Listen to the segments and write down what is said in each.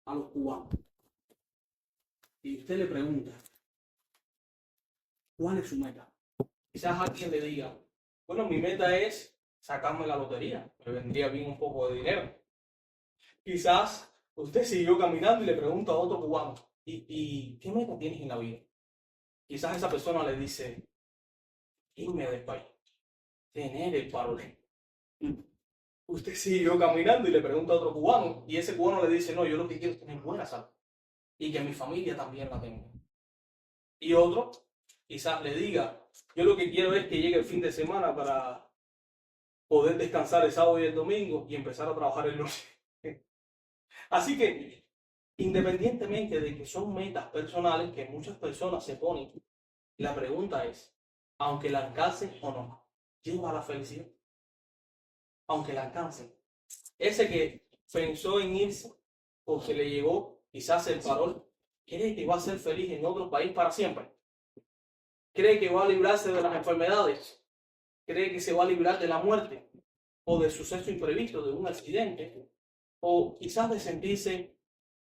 a los cubanos y usted le pregunta, ¿cuál es su meta? Quizás alguien le diga, bueno, mi meta es sacarme la lotería, me vendría bien un poco de dinero. Quizás usted siguió caminando y le pregunta a otro cubano, ¿y qué meta tienes en la vida? Quizás esa persona le dice, irme del país, tener el parol. Usted siguió caminando y le pregunta a otro cubano, y ese cubano le dice, no, yo lo que quiero es tener buena salud y que mi familia también la tenga. Y otro quizás le diga, yo lo que quiero es que llegue el fin de semana para poder descansar el sábado y el domingo y empezar a trabajar el lunes. Así que, independientemente de que son metas personales que muchas personas se ponen, la pregunta es, aunque la alcancen o no, ¿lleva a la felicidad? Aunque la alcancen. Ese que pensó en irse porque le llegó quizás el parol, ¿cree que va a ser feliz en otro país para siempre? ¿Cree que va a librarse de las enfermedades? ¿Cree que se va a librar de la muerte? ¿O de suceso imprevisto, de un accidente? ¿O quizás de sentirse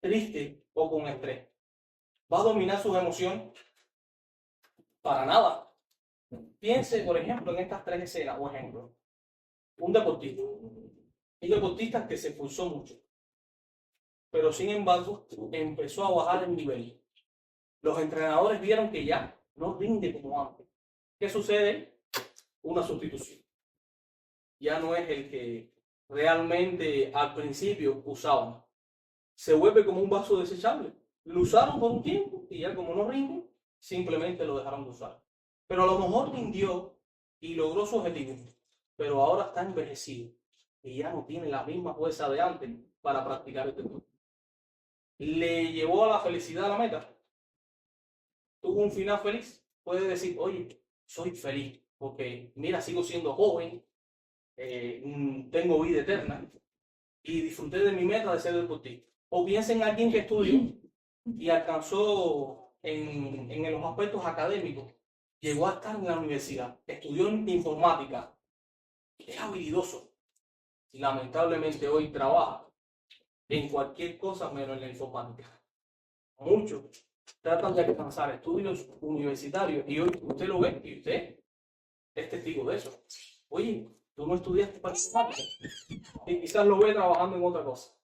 triste o con estrés? ¿Va a dominar sus emociones? Para nada. Piense, por ejemplo, en estas tres escenas o ejemplos. Un deportista que se esforzó mucho, pero sin embargo empezó a bajar el nivel. Los entrenadores vieron que ya no rinde como antes. ¿Qué sucede? Una sustitución. Ya no es el que realmente al principio usaban. Se vuelve como un vaso desechable. Lo usaron por un tiempo y ya como no rinde, simplemente lo dejaron de usar. Pero a lo mejor rindió y logró su objetivo, pero ahora está envejecido y ya no tiene la misma fuerza de antes para practicar el deporte. ¿Le llevó a la felicidad a la meta? ¿Tuvo un final feliz? Puede decir, oye, soy feliz porque mira, sigo siendo joven, tengo vida eterna y disfruté de mi meta de ser deportista. O piensa en alguien que estudió y alcanzó en los aspectos académicos, llegó a estar en la universidad, estudió en informática, es habilidoso y lamentablemente hoy trabaja en cualquier cosa menos en la informática. Muchos tratan de alcanzar estudios universitarios y hoy usted lo ve y usted es testigo de eso. Oye, tú no estudiaste para informática y quizás lo ve trabajando en otra cosa.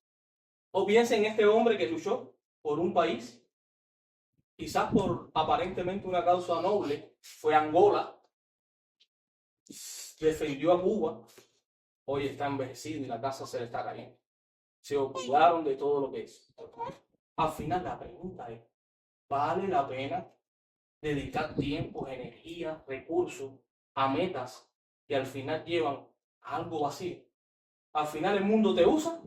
O piensa en este hombre que luchó por un país, quizás por aparentemente una causa noble, fue a Angola, defendió a Cuba, hoy está envejecido y la casa se le está cayendo. Se olvidaron de todo lo que es. Al final la pregunta es, ¿vale la pena dedicar tiempo, energía, recursos a metas que al final llevan a algo vacío? Al final el mundo te usa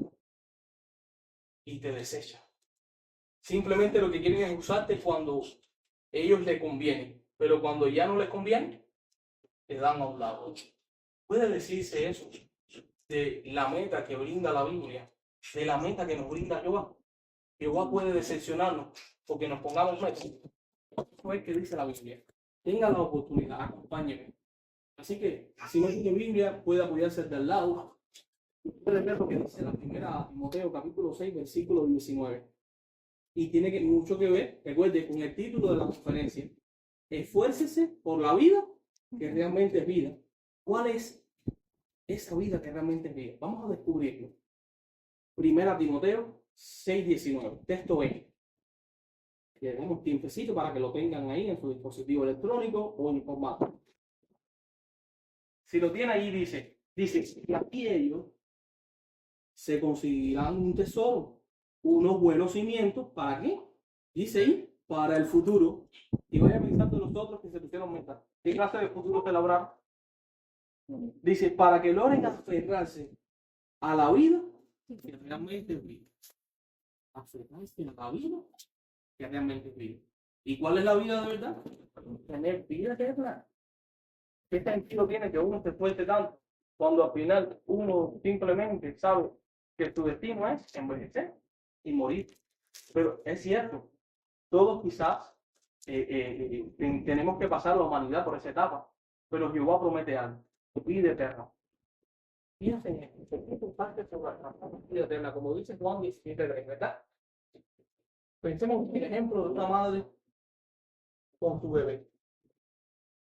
y te desecha. Simplemente lo que quieren es usarte cuando ellos les conviene, pero cuando ya no les conviene, te dan a un lado. Puede decirse eso de la meta que brinda la Biblia, de la meta que nos brinda Jehová. Jehová puede decepcionarnos porque nos pongamos metas. Eso es que dice la Biblia. Tenga la oportunidad, acompáñeme. Así que, si no tiene Biblia, puede apoyarse del lado. Puede ver lo que dice la primera Timoteo, capítulo 6, versículo 19. Y tiene mucho que ver, recuerde, con el título de la conferencia. Esfuércese por la vida que realmente es vida. ¿Cuál es esa vida que realmente es vida? Vamos a descubrirlo. Primera Timoteo 6:19. Texto B. Le damos tiempecito para que lo tengan ahí en su dispositivo electrónico o en formato. Si lo tiene ahí, dice, y aquí ellos se conseguirán un tesoro, unos buenos cimientos, ¿para qué? Dice ahí, para el futuro. Y vaya pensando los otros que se pusieron metas. ¿Qué clase de futuro te labrará? Dice, para que logren aferrarse a la vida que realmente es vida. Aferrarse a la vida que realmente es vida. ¿Y cuál es la vida de verdad? Tener vida eterna. ¿Qué sentido tiene que uno se esfuerce tanto cuando al final uno simplemente sabe que su destino es envejecer y morir? Pero es cierto, todos quizás tenemos que pasar la humanidad por esa etapa, pero Jehová promete algo, vida eterna. Fíjense en esto, ¿qué parte sobre la vida eterna? Como dice Juan 17:3, ¿verdad? Pensemos en el ejemplo de una madre con su bebé.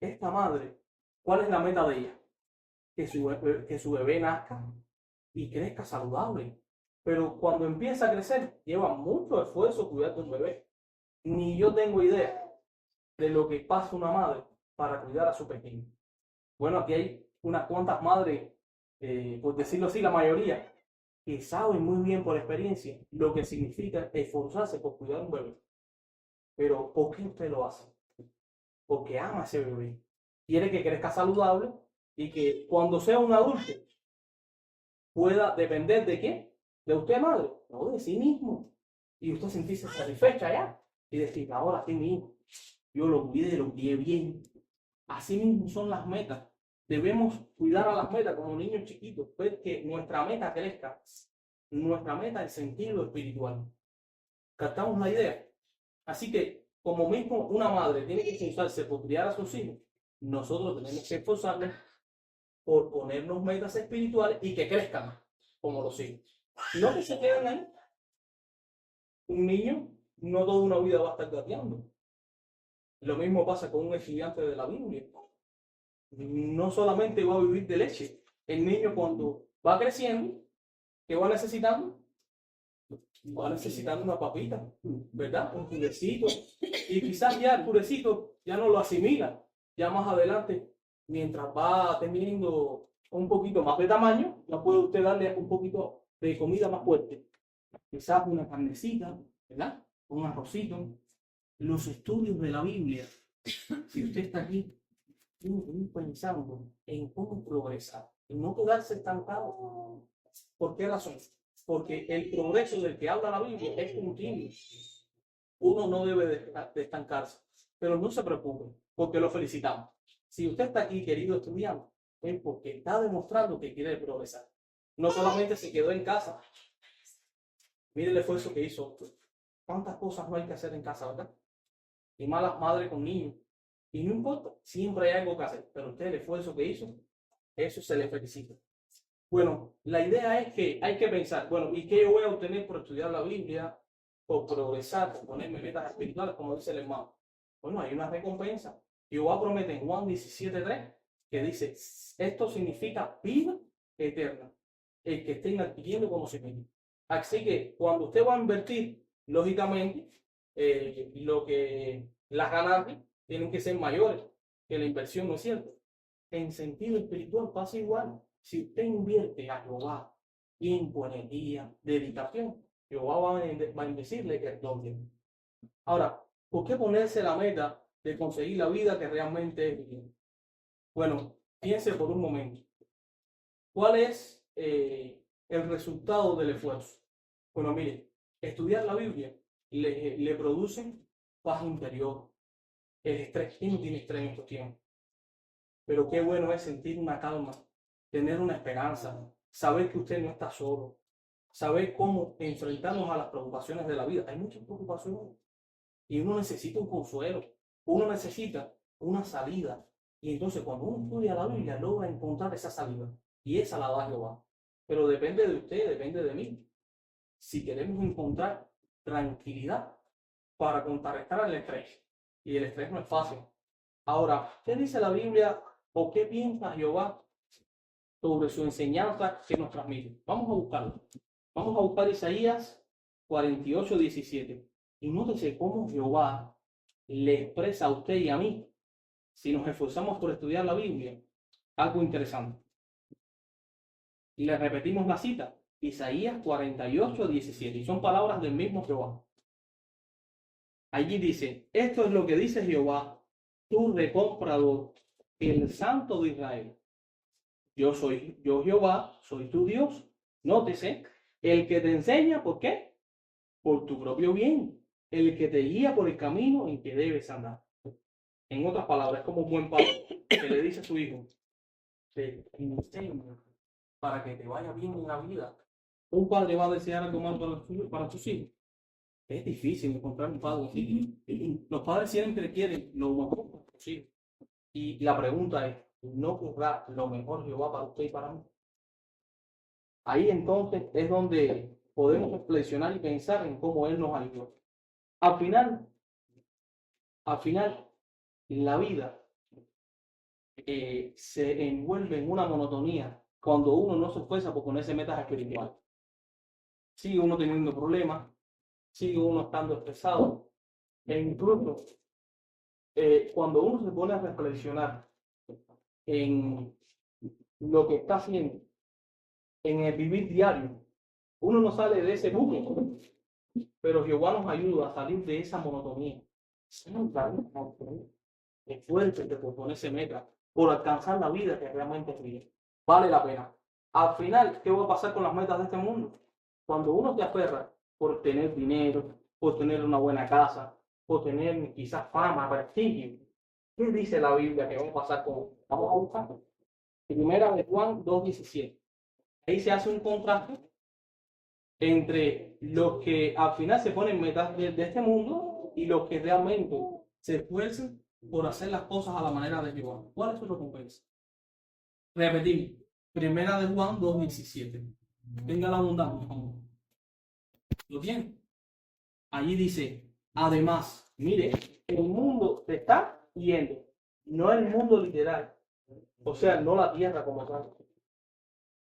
Esta madre, ¿cuál es la meta de ella? Que su bebé nazca y crezca saludable. Pero cuando empieza a crecer, lleva mucho esfuerzo cuidar de un bebé. Ni yo tengo idea de lo que pasa una madre para cuidar a su pequeño. Bueno, aquí hay unas cuantas madres, por decirlo así, la mayoría, que saben muy bien por experiencia lo que significa esforzarse por cuidar a un bebé. Pero ¿por qué usted lo hace? Porque ama a ese bebé. Quiere que crezca saludable y que cuando sea un adulto pueda depender de quién, de usted, madre, no de sí mismo. Y usted sentirse satisfecha ya y decir, ahora sí mi hijo, yo lo cuidé, lo crié bien. Así mismo son las metas. Debemos cuidar a las metas como niños chiquitos, ver que nuestra meta crezca, nuestra meta es sentido espiritual. ¿Captamos la idea? Así que, como mismo una madre tiene que esforzarse por criar a sus hijos, nosotros tenemos que esforzarnos por ponernos metas espirituales y que crezcan como los hijos. No que se queden ahí. Un niño no toda una vida va a estar gateando. Lo mismo pasa con un estudiante de la Biblia. No solamente va a vivir de leche. El niño cuando va creciendo, ¿qué va necesitando? Va necesitando una papita, ¿verdad? Un purecito. Y quizás ya el purecito ya no lo asimila. Ya más adelante, mientras va teniendo un poquito más de tamaño, ya puede usted darle un poquito de comida más fuerte. Quizás una carnecita, ¿verdad? Un arrocito. Los estudios de la Biblia, si usted está aquí, tiene que ir pensando en cómo progresar, en no quedarse estancado. ¿Por qué razón? Porque el progreso del que habla la Biblia es continuo. Uno no debe de estancarse, pero no se preocupe, porque lo felicitamos. Si usted está aquí, querido estudiante, es porque está demostrando que quiere progresar. No solamente se quedó en casa. Mire el esfuerzo que hizo. ¿Cuántas cosas no hay que hacer en casa, verdad? Y malas madres con niños. Y no importa, siempre hay algo que hacer, pero usted el esfuerzo que hizo, eso se le felicita. Bueno, la idea es que hay que pensar, bueno, ¿y qué yo voy a obtener por estudiar la Biblia, por progresar, por ponerme metas espirituales, como dice el hermano? Bueno, hay una recompensa. Jehová promete en Juan 17:3 que dice, esto significa vida eterna, el que estén adquiriendo conocimiento. Así que cuando usted va a invertir, lógicamente, lo que las ganancias tienen que ser mayores que la inversión, ¿no es cierto? En sentido espiritual pasa igual. Si usted invierte a Jehová tiempo, energía, dedicación, Jehová va a bendecirle que es doble. Ahora, ¿por qué ponerse la meta de conseguir la vida que realmente es bien? Bueno, piense por un momento. ¿Cuál es el resultado del esfuerzo? Bueno, mire, estudiar la Biblia le produce paz interior. El estrés, ¿quién no tiene estrés en estos tiempos? Pero qué bueno es sentir una calma, tener una esperanza, saber que usted no está solo, saber cómo enfrentarnos a las preocupaciones de la vida. Hay muchas preocupaciones y uno necesita un consuelo, uno necesita una salida. Y entonces cuando uno estudia la Biblia logra encontrar esa salida y esa la da Jehová. Pero depende de usted, depende de mí. Si queremos encontrar tranquilidad para contrarrestar el estrés, y el estrés no es fácil. Ahora, ¿qué dice la Biblia o qué piensa Jehová sobre su enseñanza que nos transmite? Vamos a buscarlo. Vamos a buscar Isaías 48:17. Y nótese cómo Jehová le expresa a usted y a mí, si nos esforzamos por estudiar la Biblia, algo interesante. Y le repetimos la cita, Isaías 48:17. Y son palabras del mismo Jehová. Allí dice, esto es lo que dice Jehová, tu recomprador, el Santo de Israel. Yo Jehová, soy tu Dios. Nótese, el que te enseña, ¿por qué? Por tu propio bien. El que te guía por el camino en que debes andar. En otras palabras, es como un buen padre que le dice a su hijo, te enseño para que te vaya bien en la vida. Un padre va a desear algo más para sus hijos. Es difícil encontrar un padre así. Los padres siempre quieren lo mejor para sus hijos. Y la pregunta es, ¿no querrá lo mejor Jehová para usted y para mí? Ahí entonces es donde podemos reflexionar y pensar en cómo Él nos ayudó. Al final, la vida se envuelve en una monotonía cuando uno no se esfuerza por ponerse metas espirituales. Sigue uno teniendo problemas, sigue uno estando estresado, e incluso cuando uno se pone a reflexionar en lo que está haciendo, en el vivir diario, uno no sale de ese bucle, pero Jehová nos ayuda a salir de esa monotonía. Esfuérzate por ponerse meta, por alcanzar la vida que realmente es vida. Vale la pena. Al final, ¿qué va a pasar con las metas de este mundo? Cuando uno se aferra por tener dinero, por tener una buena casa, por tener quizás fama, prestigio, ¿qué dice la Biblia que va a pasar con? Vamos a buscar. Primera de Juan 2:17. Ahí se hace un contraste entre los que al final se ponen metas de este mundo y los que realmente se esfuerzan por hacer las cosas a la manera de Jehová. ¿Cuál es su recompensa? Repetimos. Primera de Juan 2:17. Tenga la bondad, por favor. ¿Lo tiene? Allí dice, además, mire, el mundo se está yendo. No el mundo literal. O sea, no la tierra como tal.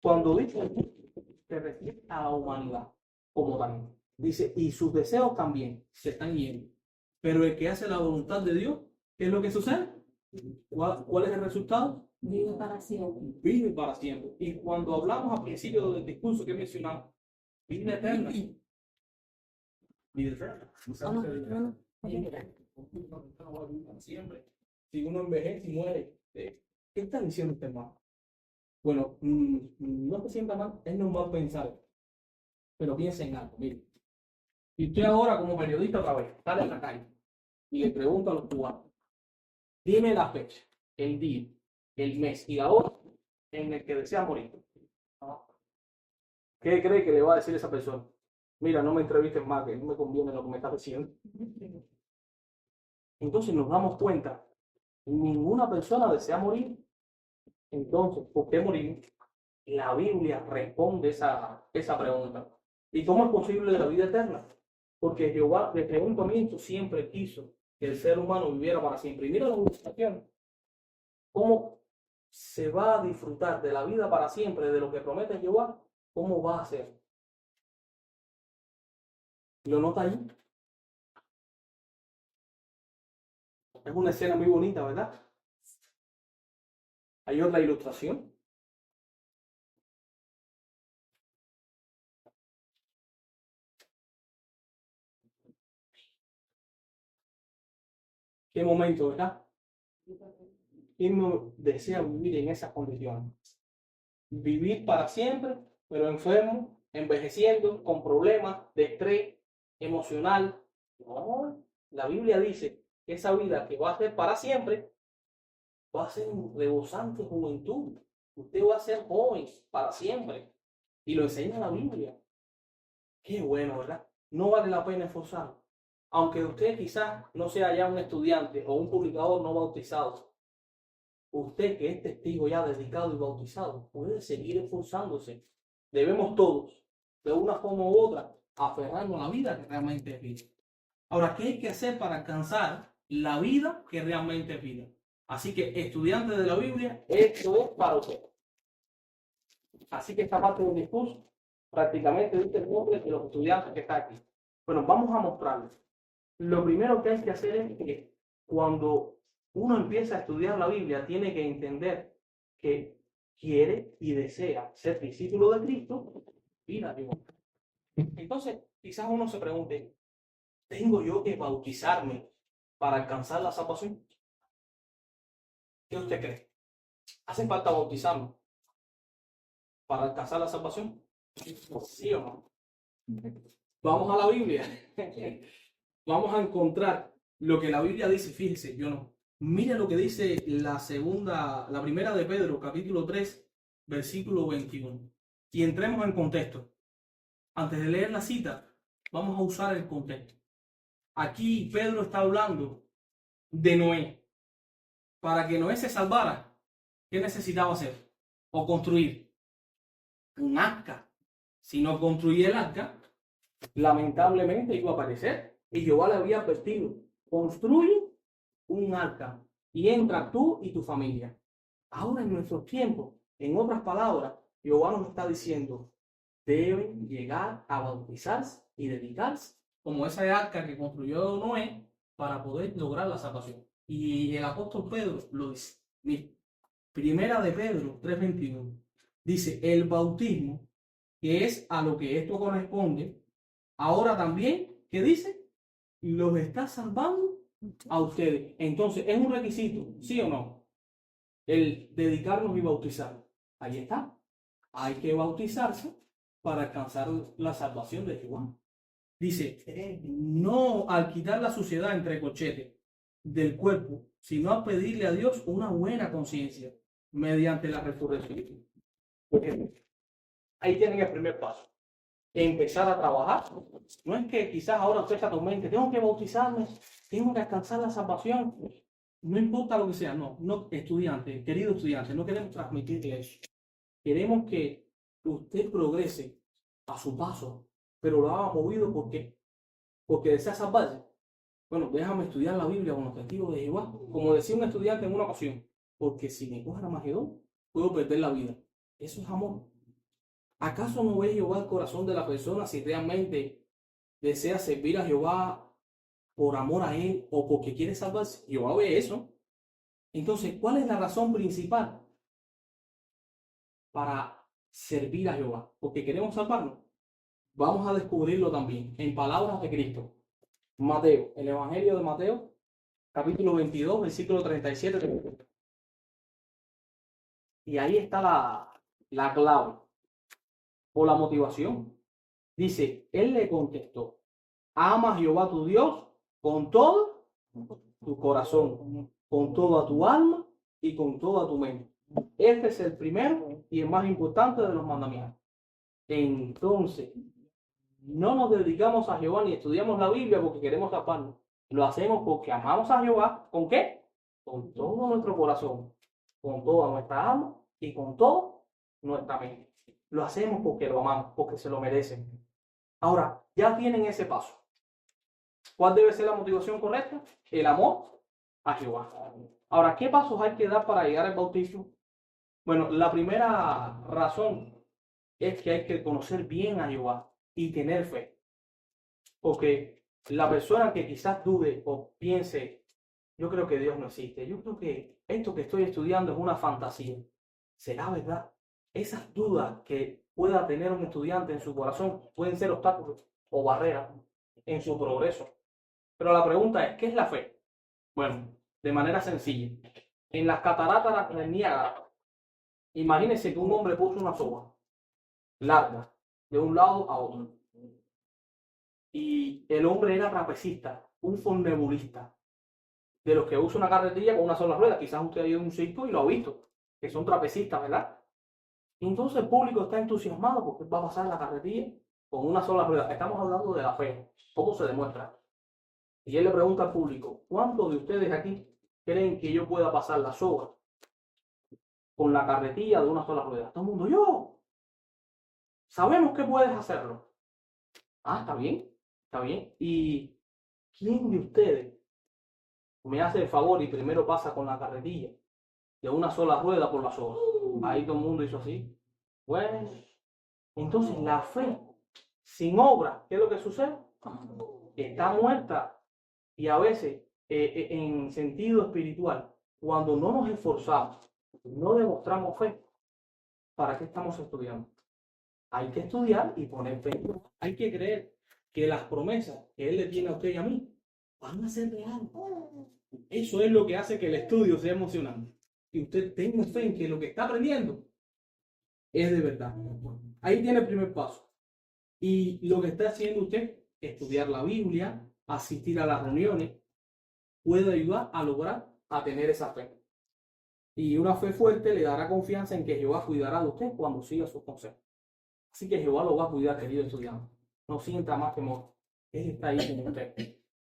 Cuando dice, se refiere a la humanidad como tal. Dice, y sus deseos también se están yendo. Pero el que hace la voluntad de Dios, ¿qué es lo que sucede? ¿Cuál es el resultado? Vive para siempre. Vive para siempre. Y cuando hablamos al principio del discurso que mencionamos, vida eterna. Vida eterna. Siempre. Si uno envejece y muere, ¿qué está diciendo usted, hermano? Bueno, no se sienta mal, es normal pensar, pero piensa en algo, mire. Y usted ahora como periodista otra vez, sale en la calle y le pregunta a los cubanos, dime la fecha, el día, el mes y la hora en el que desea morir. ¿Qué cree que le va a decir esa persona? Mira, no me entrevistes más, que no me conviene lo que me estás diciendo. Entonces nos damos cuenta, ninguna persona desea morir. Entonces, ¿por qué morir? La Biblia responde esa pregunta. ¿Y cómo es posible la vida eterna? Porque Jehová desde un comienzo siempre quiso que el ser humano viviera para siempre. Y mira la ilustración. ¿Cómo se va a disfrutar de la vida para siempre, de lo que promete Jehová? ¿Cómo va a ser? ¿Lo nota ahí? Es una escena muy bonita, ¿verdad? Hay otra ilustración. ¿Qué momento, verdad? ¿Quién no desea vivir en esas condiciones? Vivir para siempre, pero enfermo, envejeciendo, con problemas de estrés emocional. No, la Biblia dice que esa vida que va a ser para siempre va a ser un rebosante juventud. Usted va a ser joven para siempre. Y lo enseña la Biblia. Qué bueno, ¿verdad? No vale la pena esforzar. Aunque usted quizás no sea ya un estudiante o un publicador no bautizado, usted que es testigo ya dedicado y bautizado, puede seguir esforzándose. Debemos todos, de una forma u otra, aferrarnos a la vida que realmente es vida. Ahora, ¿qué hay que hacer para alcanzar la vida que realmente es vida? Así que, estudiantes de la Biblia, esto es para usted. Así que esta parte del discurso prácticamente dice el nombre de los estudiantes que están aquí. Bueno, vamos a mostrarles. Lo primero que hay que hacer es que cuando uno empieza a estudiar la Biblia, tiene que entender que quiere y desea ser discípulo de Cristo, vida Dios. Entonces, quizás uno se pregunte, ¿tengo yo que bautizarme para alcanzar la salvación? ¿Qué usted cree? ¿Hace falta bautizarme para alcanzar la salvación? ¿Sí o no? Vamos a la Biblia. Vamos a encontrar lo que la Biblia dice. Fíjese, yo no. Mire lo que dice la primera de Pedro, capítulo 3, versículo 21. Y entremos en contexto. Antes de leer la cita, vamos a usar el contexto. Aquí Pedro está hablando de Noé. Para que Noé se salvara, ¿qué necesitaba hacer? O construir un arca. Si no construía el arca, lamentablemente iba a aparecer Y Jehová le había advertido, construye un arca y entra tú y tu familia. Ahora en nuestros tiempos, en otras palabras, Jehová nos está diciendo, deben llegar a bautizarse y dedicarse, como esa arca que construyó Noé, para poder lograr la salvación. Y el apóstol Pedro lo dice. Mira, primera de Pedro 3:21 dice, el bautismo, que es a lo que esto corresponde, ahora también, ¿qué dice? Los está salvando a ustedes. Entonces, ¿es un requisito, sí o no? El dedicarnos y bautizar. Ahí está. Hay que bautizarse para alcanzar la salvación de Jehová. Dice, no al quitar la suciedad entre corchetes del cuerpo, sino a pedirle a Dios una buena conciencia mediante la resurrección. Ahí tienen el primer paso. Empezar a trabajar. No es que quizás ahora usted se atormente, tengo que bautizarme, tengo que alcanzar la salvación. No importa lo que sea, no, estudiante, querido estudiante, no queremos transmitirle eso. Queremos que usted progrese a su paso, pero lo haga movido porque desea salvarse. Bueno, déjame estudiar la Biblia con los testigos de Jehová, como decía un estudiante en una ocasión, porque si me cojan a Magedón, puedo perder la vida. Eso es amor. ¿Acaso no ve Jehová el corazón de la persona si realmente desea servir a Jehová por amor a Él o porque quiere salvarse? Jehová ve eso. Entonces, ¿cuál es la razón principal para servir a Jehová? Porque queremos salvarnos. Vamos a descubrirlo también en palabras de Cristo. Mateo, el Evangelio de Mateo, capítulo 22, versículo 37. Y ahí está la clave o la motivación. Dice, él le contestó, ama a Jehová tu Dios con todo tu corazón, con toda tu alma y con toda tu mente. Este es el primero y el más importante de los mandamientos. Entonces, no nos dedicamos a Jehová ni estudiamos la Biblia porque queremos taparnos. Lo hacemos porque amamos a Jehová. ¿Con qué? Con todo nuestro corazón, con toda nuestra alma y con toda nuestra mente. Lo hacemos porque lo amamos, porque se lo merecen. Ahora, ya tienen ese paso. ¿Cuál debe ser la motivación correcta? El amor a Jehová. Ahora, ¿qué pasos hay que dar para llegar al bautismo? Bueno, la primera razón es que hay que conocer bien a Jehová y tener fe. Porque la persona que quizás dude o piense, yo creo que Dios no existe, yo creo que esto que estoy estudiando es una fantasía, ¿será verdad? Esas dudas que pueda tener un estudiante en su corazón pueden ser obstáculos o barreras en su progreso. Pero la pregunta es, ¿qué es la fe? Bueno, de manera sencilla. En las cataratas del Niágara, imagínense que un hombre puso una soga larga de un lado a otro. Y el hombre era trapecista, un funebulista, de los que usa una carretilla con una sola rueda. Quizás usted ha ido a un circo y lo ha visto, que son trapecistas, ¿verdad? Y entonces el público está entusiasmado porque va a pasar la carretilla con una sola rueda. Estamos hablando de la fe, ¿cómo se demuestra? Y él le pregunta al público, ¿cuántos de ustedes aquí creen que yo pueda pasar la soga con la carretilla de una sola rueda? Todo el mundo, yo. Sabemos que puedes hacerlo. Ah, está bien, está bien. ¿Y quién de ustedes me hace el favor y primero pasa con la carretilla de una sola rueda por la soga? Ahí todo el mundo hizo así. Pues, entonces la fe sin obra, ¿qué es lo que sucede? Está muerta. Y a veces, en sentido espiritual, cuando no nos esforzamos, no demostramos fe, ¿para qué estamos estudiando? Hay que estudiar y poner fe. Hay que creer que las promesas que Él le tiene a usted y a mí van a ser reales. Eso es lo que hace que el estudio sea emocionante. Que usted tenga fe en que lo que está aprendiendo es de verdad. Ahí tiene el primer paso. Y lo que está haciendo usted, estudiar la Biblia, asistir a las reuniones, puede ayudar a lograr a tener esa fe. Y una fe fuerte le dará confianza en que Jehová cuidará de usted cuando siga sus consejos. Así que Jehová lo va a cuidar, querido estudiante. No sienta más temor. Él está ahí con usted.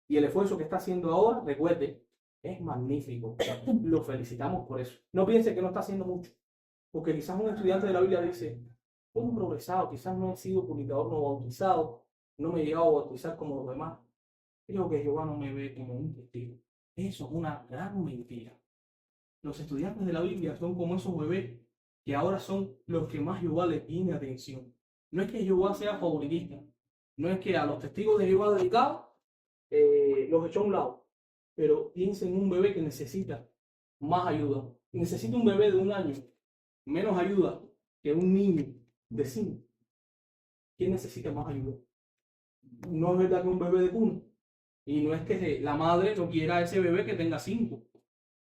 Y el esfuerzo que está haciendo ahora, recuerde, es magnífico. Lo felicitamos por eso. No piense que no está haciendo mucho. Porque quizás un estudiante de la Biblia dice, he progresado, quizás no he sido publicador no bautizado, no me he llegado a bautizar como los demás. Creo que Jehová no me ve como un testigo. Eso es una gran mentira. Los estudiantes de la Biblia son como esos bebés que ahora son los que más Jehová le tiene atención. No es que Jehová sea favoritista, no es que a los testigos de Jehová dedicados los echó a un lado, pero piensa en un bebé que necesita más ayuda. Necesita un bebé de 1 año, menos ayuda que un niño de 5. ¿Quién necesita más ayuda? No es verdad que un bebé de cuna. Y no es que la madre no quiera a ese bebé que tenga 5.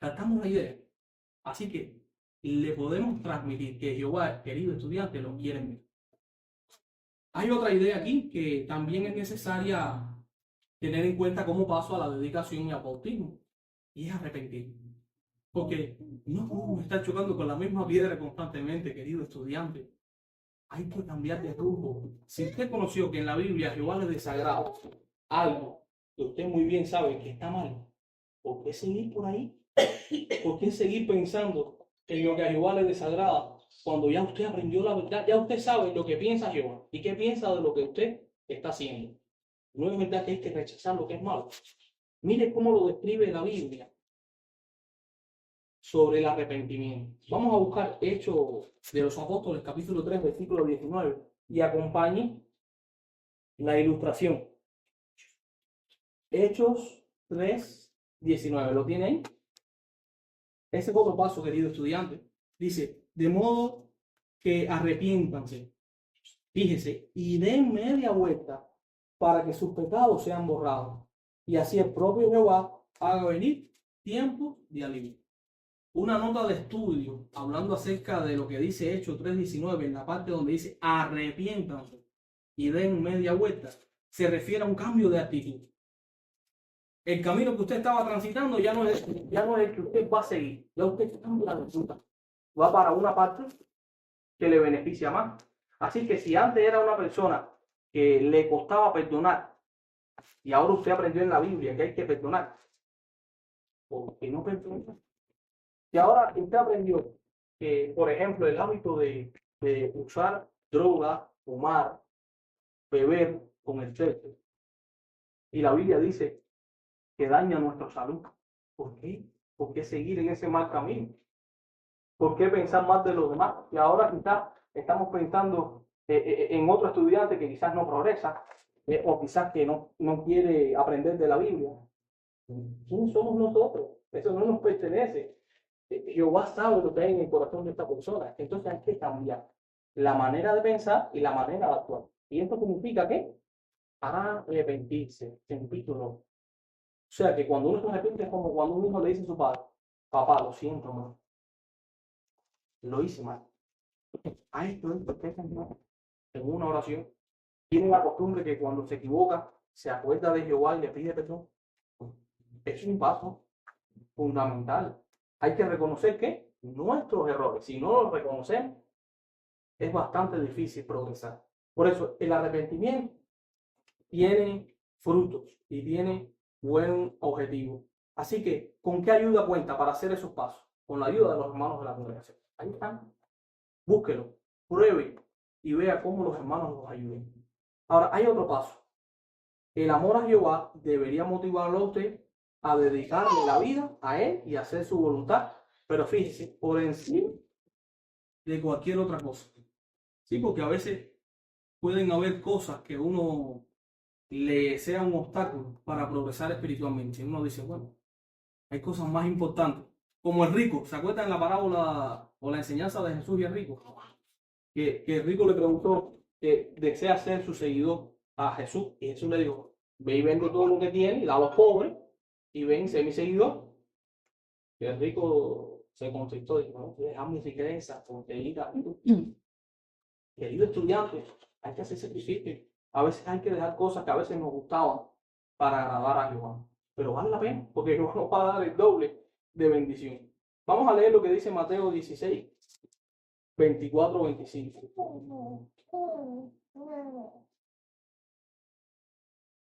Tratamos la idea. Así que le podemos transmitir que Jehová, querido estudiante, lo quiere ver. Hay otra idea aquí que también es necesaria tener en cuenta como paso a la dedicación y al bautismo, y es arrepentir. Porque no podemos estar chocando con la misma piedra constantemente, querido estudiante. Hay que cambiar de rumbo. Si usted conoció que en la Biblia Jehová le desagrada algo que usted muy bien sabe que está mal, ¿por qué seguir por ahí? ¿Por qué seguir pensando en lo que a Jehová le desagrada cuando ya usted aprendió la verdad? Ya usted sabe lo que piensa Jehová y qué piensa de lo que usted está haciendo. No es verdad que hay que rechazar lo que es malo. Mire cómo lo describe la Biblia sobre el arrepentimiento. Vamos a buscar Hechos de los Apóstoles, capítulo 3, versículo 19, y acompañe la ilustración. Hechos 3, 19. ¿Lo tiene ahí? Ese es otro paso, querido estudiante. Dice, de modo que arrepiéntanse, fíjese, y den media vuelta para que sus pecados sean borrados. Y así el propio Jehová haga venir tiempo de alivio. Una nota de estudio hablando acerca de lo que dice Hechos 3:19 en la parte donde dice arrepiéntanse y den media vuelta, se refiere a un cambio de actitud. El camino que usted estaba transitando ya no es el que usted va a seguir. Ya usted cambia la ruta. Va para una parte que le beneficia más. Así que si antes era una persona que le costaba perdonar y ahora usted aprendió en la Biblia que hay que perdonar, ¿por qué no perdona? Y ahora usted aprendió que, por ejemplo, el hábito de usar droga, fumar, beber con exceso, y la Biblia dice que daña nuestra salud. ¿Por qué? ¿Por qué seguir en ese mal camino? ¿Por qué pensar más de los demás? Y ahora quizás estamos pensando en otro estudiante que quizás no progresa, o quizás que no quiere aprender de la Biblia. ¿Quién somos nosotros? Eso no nos pertenece. Jehová sabe lo que hay en el corazón de esta persona. Entonces hay que cambiar la manera de pensar y la manera de actuar. ¿Y esto significa qué? Arrepentirse, sentirlo. O sea que cuando uno se arrepiente es como cuando un hijo le dice a su padre, papá, lo siento, mamá, lo hice mal. A esto es en una oración. Tiene la costumbre que cuando se equivoca, se acuerda de Jehová y le pide perdón. Es un paso fundamental. Hay que reconocer que nuestros errores, si no los reconocemos, es bastante difícil progresar. Por eso el arrepentimiento tiene frutos y tiene buen objetivo. Así que, ¿con qué ayuda cuenta para hacer esos pasos? Con la ayuda de los hermanos de la congregación. Ahí están. Búsquelo, pruebe y vea cómo los hermanos nos ayuden. Ahora, hay otro paso. El amor a Jehová debería motivarlo a usted a dedicarle la vida a Él y a hacer su voluntad. Pero fíjese, por encima de cualquier otra cosa. Sí, porque a veces pueden haber cosas que uno le sea un obstáculo para progresar espiritualmente. Uno dice, bueno, hay cosas más importantes. Como el rico, ¿se acuerdan la parábola o la enseñanza de Jesús y el rico? Que el rico le preguntó que desea ser su seguidor a Jesús. Y Jesús le dijo, ve y vende todo lo que tiene y da a los pobres y ven, sé mi seguidor. Y el rico se contristó y dijo, no, deja mi riqueza, conseguirla. Querido estudiante, hay que hacer sacrificio. A veces hay que dejar cosas que a veces nos gustaban para agradar a Jehová. Pero vale la pena, porque Jehová nos va a dar el doble de bendición. Vamos a leer lo que dice Mateo 16, 24, 25.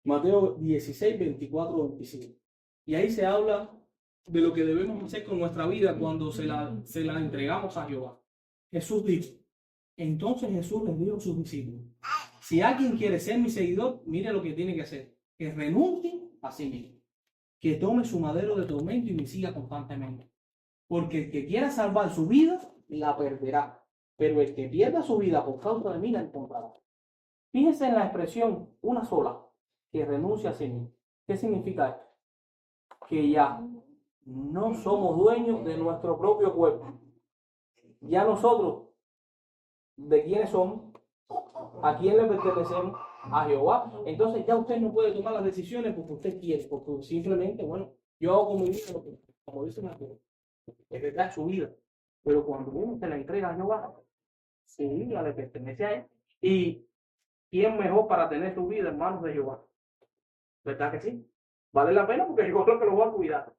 Mateo 16, 24, 25. Y ahí se habla de lo que debemos hacer con nuestra vida cuando se la entregamos a Jehová. Jesús dijo, entonces Jesús les dijo a sus discípulos, si alguien quiere ser mi seguidor, mire lo que tiene que hacer. que renuncie a sí mismo, que tome su madero de tormento y me siga constantemente. Porque el que quiera salvar su vida, la perderá. Pero el que pierda su vida por causa de mí, la encontrará. Fíjense en la expresión una sola, que renuncia a sí mismo. ¿Qué significa esto? Que ya no somos dueños de nuestro propio cuerpo. Ya nosotros, ¿de quiénes somos? ¿A quién le pertenecemos? A Jehová. Entonces ya usted no puede tomar las decisiones porque usted quiere, porque simplemente, bueno, yo hago con mi vida lo que, como dicen aquí, es verdad, su vida. Pero cuando uno se la entrega a Jehová, su vida le pertenece a él. Y ¿quién mejor para tener su vida en manos de Jehová? ¿Verdad que sí? Vale la pena porque Jehová es lo que lo va a cuidar.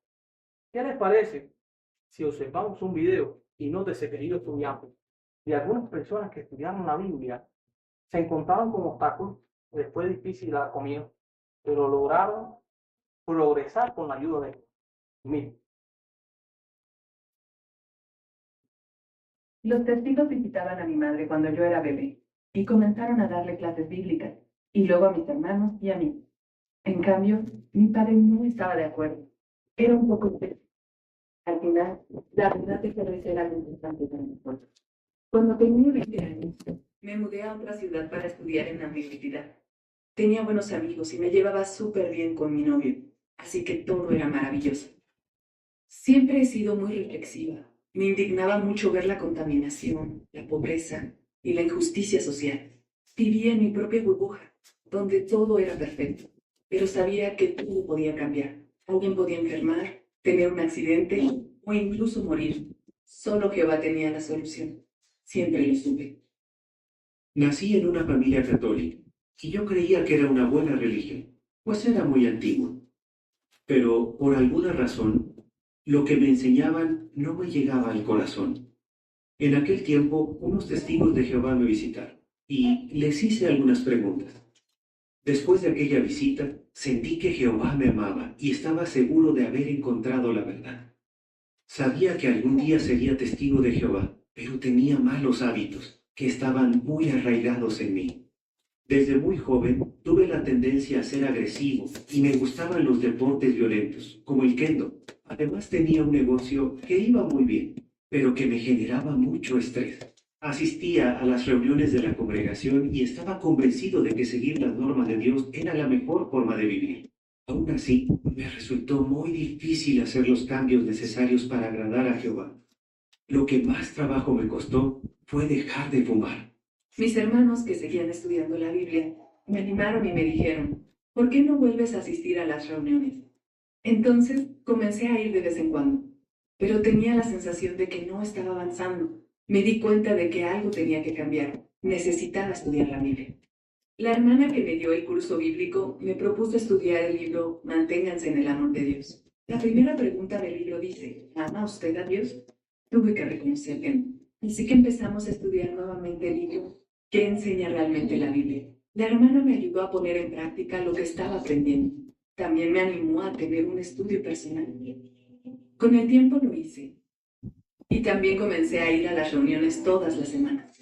¿Qué les parece si observamos un video y nótese, querido estudiante, de algunas personas que estudiaron la Biblia se encontraban con obstáculos, les fue difícil la comida, pero lograron progresar con la ayuda de Dios? Miren, Los testigos visitaban a mi madre cuando yo era bebé y comenzaron a darle clases bíblicas, y luego a mis hermanos y a mí. En cambio, mi padre no estaba de acuerdo. Era un poco intenso. Al final, la verdad dejó de ser algo importante para nosotros. Cuando tenía 20 años, me mudé a otra ciudad para estudiar en la universidad. Tenía buenos amigos y me llevaba súper bien con mi novio, así que todo era maravilloso. Siempre he sido muy reflexiva. Me indignaba mucho ver la contaminación, la pobreza y la injusticia social. Vivía en mi propia burbuja, donde todo era perfecto, pero sabía que todo podía cambiar. Alguien podía enfermar, tener un accidente o incluso morir. Solo Jehová tenía la solución. Siempre lo supe. Nací en una familia católica y yo creía que era una buena religión, pues era muy antigua. Pero por alguna razón, lo que me enseñaban no me llegaba al corazón. En aquel tiempo, unos testigos de Jehová me visitaron y les hice algunas preguntas. Después de aquella visita, sentí que Jehová me amaba y estaba seguro de haber encontrado la verdad. Sabía que algún día sería testigo de Jehová, pero tenía malos hábitos que estaban muy arraigados en mí. Desde muy joven tuve la tendencia a ser agresivo y me gustaban los deportes violentos, como el kendo. Además tenía un negocio que iba muy bien, pero que me generaba mucho estrés. Asistía a las reuniones de la congregación y estaba convencido de que seguir las normas de Dios era la mejor forma de vivir. Aún así, me resultó muy difícil hacer los cambios necesarios para agradar a Jehová. Lo que más trabajo me costó fue dejar de fumar. Mis hermanos que seguían estudiando la Biblia me animaron y me dijeron, ¿por qué no vuelves a asistir a las reuniones? Entonces comencé a ir de vez en cuando, pero tenía la sensación de que no estaba avanzando. Me di cuenta de que algo tenía que cambiar. Necesitaba estudiar la Biblia. La hermana que me dio el curso bíblico me propuso estudiar el libro Manténganse en el amor de Dios. La primera pregunta del libro dice, ¿ama usted a Dios? Tuve que reconocer que no. Así que empezamos a estudiar nuevamente el libro que enseña realmente la Biblia. La hermana me ayudó a poner en práctica lo que estaba aprendiendo. También me animó a tener un estudio personal. Con el tiempo lo hice. Y también comencé a ir a las reuniones todas las semanas.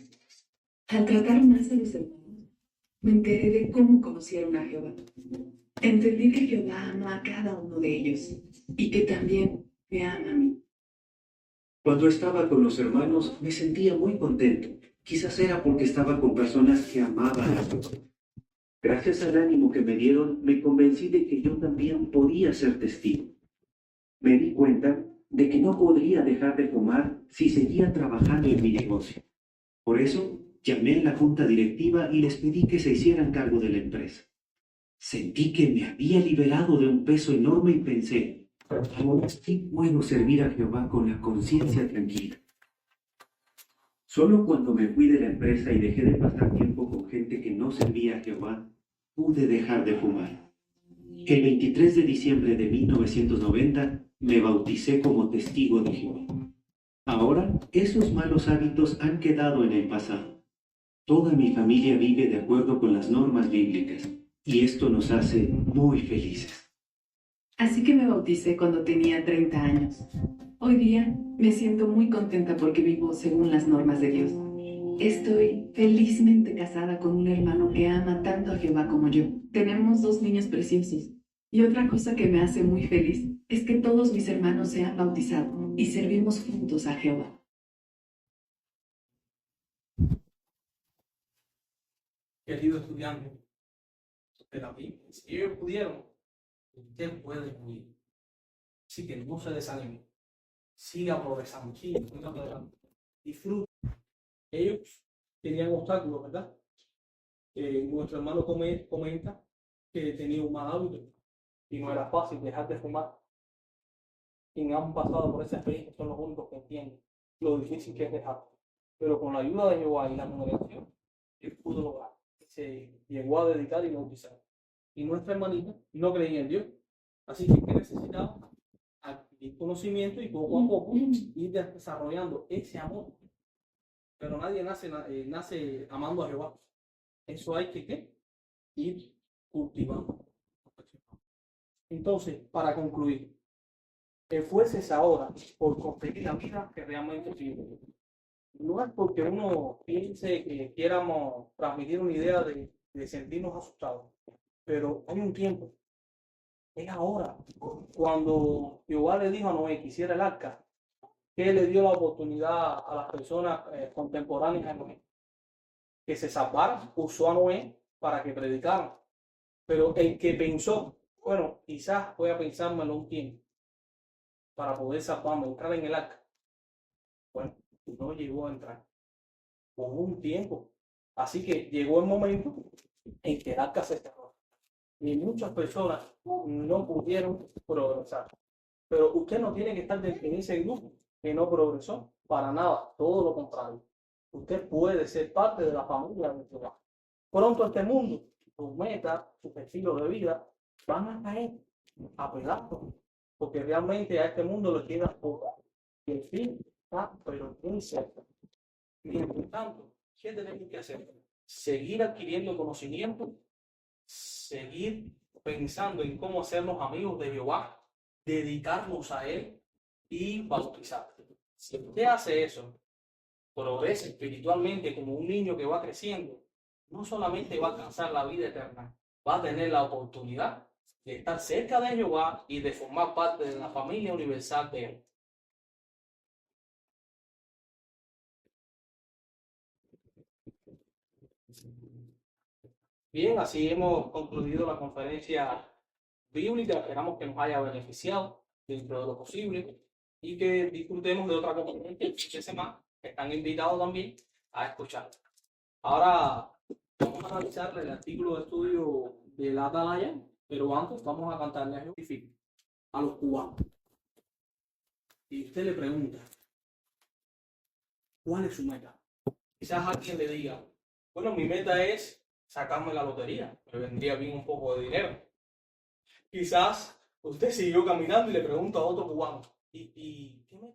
Al tratar más a los hermanos, me enteré de cómo conocieron a Jehová. Entendí que Jehová ama a cada uno de ellos y que también me ama a mí. Cuando estaba con los hermanos me sentía muy contento. Quizás era porque estaba con personas que amaban a Dios. Gracias al ánimo que me dieron, me convencí de que yo también podía ser testigo. Me di cuenta de que no podría dejar de fumar si seguía trabajando en mi negocio. Por eso, llamé a la junta directiva y les pedí que se hicieran cargo de la empresa. Sentí que me había liberado de un peso enorme y pensé, ahora sí puedo servir a Jehová con la conciencia tranquila. Solo cuando me fui de la empresa y dejé de pasar tiempo con gente que no servía a Jehová, pude dejar de fumar. El 23 de diciembre de 1990 me bauticé como testigo de Jehová. Ahora, esos malos hábitos han quedado en el pasado. Toda mi familia vive de acuerdo con las normas bíblicas y esto nos hace muy felices. Así que me bauticé cuando tenía 30 años. Hoy día me siento muy contenta porque vivo según las normas de Dios. Estoy felizmente casada con un hermano que ama tanto a Jehová como yo. Tenemos 2 niños preciosos. Y otra cosa que me hace muy feliz es que todos mis hermanos se han bautizado y servimos juntos a Jehová. Querido estudiante de la Biblia, si ellos pudieron, usted puede huir. Así que no se desanime. Siga progresando, siga adelante. Disfrute. Ellos tenían obstáculos, ¿verdad? Nuestro hermano comenta que tenía un mal hábito y no era fácil dejar de fumar. Quienes han pasado por esa experiencia son los únicos que entienden lo difícil que es dejar. Pero con la ayuda de Jehová y la congregación, él pudo lograr. Se llegó a dedicar y bautizar. Y nuestra hermanita no creía en Dios. Así que necesitaba adquirir conocimiento y poco a poco ir desarrollando ese amor. Pero nadie nace amando a Jehová. Eso hay que ir cultivando. Entonces, para concluir, esfuerces ahora por conseguir la vida que realmente vive. No es porque uno piense que quieramos transmitir una idea de sentirnos asustados, pero hay un tiempo, es ahora. Cuando Jehová le dijo a Noé que hiciera el arca, que le dio la oportunidad a las personas contemporáneas de Noé que se salvaran, usó a Noé para que predicaran. Pero el que pensó, bueno, quizás voy a pensármelo un tiempo para poder salvarme, entrar en el arca, bueno, no llegó a entrar por un tiempo. Así que llegó el momento en que el arca se cerró y muchas personas no pudieron progresar. Pero usted no tiene que estar dentro de ese grupo que no progresó para nada, todo lo contrario. Usted puede ser parte de la familia de Jehová. Pronto este mundo, sus metas, sus estilos de vida van a caer a pedazos, porque realmente a este mundo le queda poco. Y el fin está, pero muy cerca. Mientras tanto, ¿qué tenemos que hacer? Seguir adquiriendo conocimiento, seguir pensando en cómo hacernos amigos de Jehová, dedicarnos a Él y bautizar. Si usted hace eso, progresa espiritualmente como un niño que va creciendo, no solamente va a alcanzar la vida eterna, va a tener la oportunidad de estar cerca de Jehová y de formar parte de la familia universal de Él. Bien, así hemos concluido la conferencia bíblica. Esperamos que nos haya beneficiado dentro de lo posible y que disfrutemos de otra conferencia de semana. Están invitados también a escuchar. Ahora vamos a analizar el artículo de estudio de la Atalaya, pero antes vamos a cantarle a los cubanos. Y usted le pregunta, ¿cuál es su meta? Quizás alguien le diga, bueno, mi meta es sacarme la lotería, me vendría bien un poco de dinero. Quizás usted siguió caminando y le pregunta a otro cubano, ¿y qué meta?